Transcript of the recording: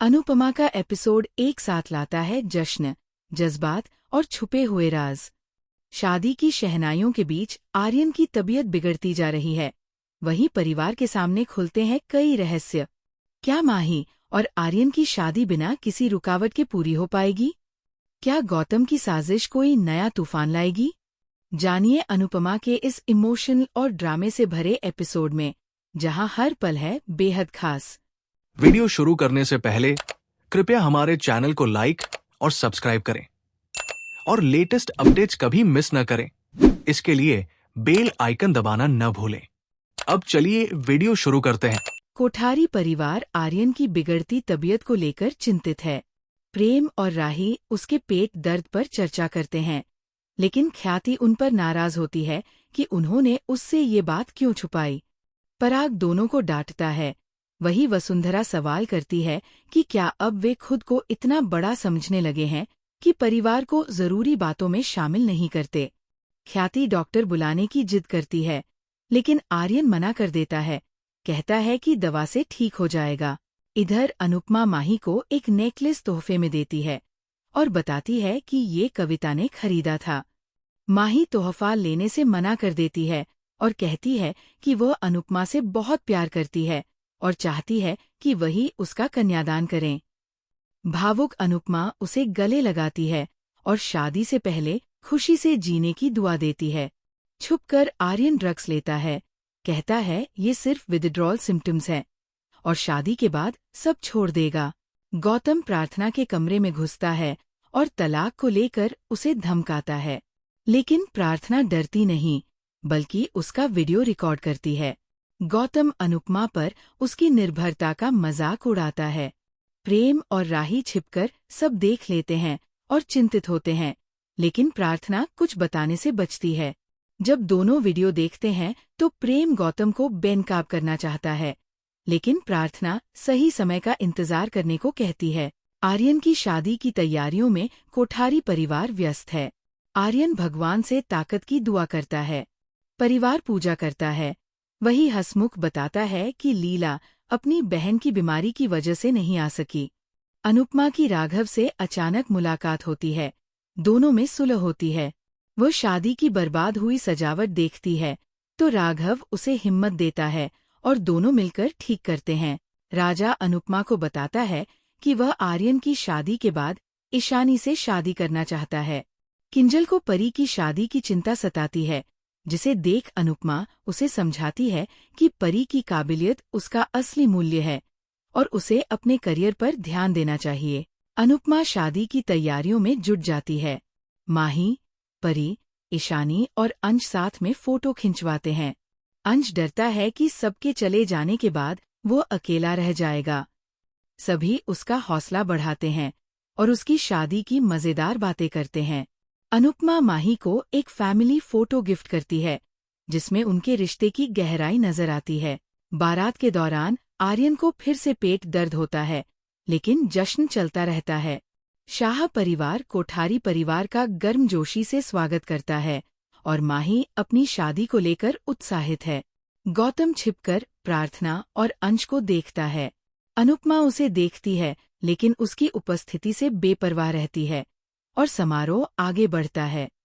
अनुपमा का एपिसोड एक साथ लाता है जश्न, जज्बात और छुपे हुए राज। शादी की शहनाइयों के बीच आर्यन की तबीयत बिगड़ती जा रही है। वहीं परिवार के सामने खुलते हैं कई रहस्य। क्या माही और आर्यन की शादी बिना किसी रुकावट के पूरी हो पाएगी? क्या गौतम की साजिश कोई नया तूफान लाएगी? जानिए अनुपमा के इस इमोशनल और ड्रामे से भरे एपिसोड में, जहां हर पल है बेहद खास। वीडियो शुरू करने से पहले कृपया हमारे चैनल को लाइक और सब्सक्राइब करें और लेटेस्ट अपडेट्स कभी मिस न करें। इसके लिए बेल आइकन दबाना न भूलें। अब चलिए वीडियो शुरू करते हैं। कोठारी परिवार आर्यन की बिगड़ती तबीयत को लेकर चिंतित है। प्रेम और राही उसके पेट दर्द पर चर्चा करते हैं, लेकिन ख्याति उन पर नाराज होती है कि उन्होंने उससे ये बात क्यों छुपाई। पराग दोनों को डांटता है। वही वसुंधरा सवाल करती है कि क्या अब वे खुद को इतना बड़ा समझने लगे हैं कि परिवार को जरूरी बातों में शामिल नहीं करते। ख्याति डॉक्टर बुलाने की जिद करती है, लेकिन आर्यन मना कर देता है, कहता है कि दवा से ठीक हो जाएगा। इधर अनुपमा माही को एक नेकलेस तोहफे में देती है और बताती है कि ये कविता ने खरीदा था। माही तोहफा लेने से मना कर देती है और कहती है कि वह अनुपमा से बहुत प्यार करती है और चाहती है कि वही उसका कन्यादान करें। भावुक अनुपमा उसे गले लगाती है और शादी से पहले खुशी से जीने की दुआ देती है। छुपकर आर्यन ड्रग्स लेता है, कहता है ये सिर्फ विथड्रॉल सिम्टम्स हैं और शादी के बाद सब छोड़ देगा। गौतम प्रार्थना के कमरे में घुसता है और तलाक को लेकर उसे धमकाता है, लेकिन प्रार्थना डरती नहीं, बल्कि उसका वीडियो रिकॉर्ड करती है। गौतम अनुपमा पर उसकी निर्भरता का मजाक उड़ाता है। प्रेम और राही छिपकर सब देख लेते हैं और चिंतित होते हैं, लेकिन प्रार्थना कुछ बताने से बचती है। जब दोनों वीडियो देखते हैं तो प्रेम गौतम को बेनकाब करना चाहता है, लेकिन प्रार्थना सही समय का इंतजार करने को कहती है। आर्यन की शादी की तैयारियों में कोठारी परिवार व्यस्त है। आर्यन भगवान से ताकत की दुआ करता है, परिवार पूजा करता है। वही हंसमुख बताता है कि लीला अपनी बहन की बीमारी की वजह से नहीं आ सकी। अनुपमा की राघव से अचानक मुलाकात होती है, दोनों में सुलह होती है। वो शादी की बर्बाद हुई सजावट देखती है तो राघव उसे हिम्मत देता है और दोनों मिलकर ठीक करते हैं। राजा अनुपमा को बताता है कि वह आर्यन की शादी के बाद ईशानी से शादी करना चाहता है। किंजल को परी की शादी की चिंता सताती है, जिसे देख अनुपमा उसे समझाती है कि परी की काबिलियत उसका असली मूल्य है और उसे अपने करियर पर ध्यान देना चाहिए। अनुपमा शादी की तैयारियों में जुट जाती है। माही, परी, ईशानी और अंश साथ में फोटो खिंचवाते हैं। अंश डरता है कि सबके चले जाने के बाद वो अकेला रह जाएगा। सभी उसका हौसला बढ़ाते हैं और उसकी शादी की मजेदार बातें करते हैं। अनुपमा माही को एक फैमिली फोटो गिफ्ट करती है, जिसमें उनके रिश्ते की गहराई नजर आती है। बारात के दौरान आर्यन को फिर से पेट दर्द होता है, लेकिन जश्न चलता रहता है। शाह परिवार कोठारी परिवार का गर्मजोशी से स्वागत करता है और माही अपनी शादी को लेकर उत्साहित है। गौतम छिपकर प्रार्थना और अंश को देखता है। अनुपमा उसे देखती है, लेकिन उसकी उपस्थिति से बेपरवाह रहती है और समारोह आगे बढ़ता है।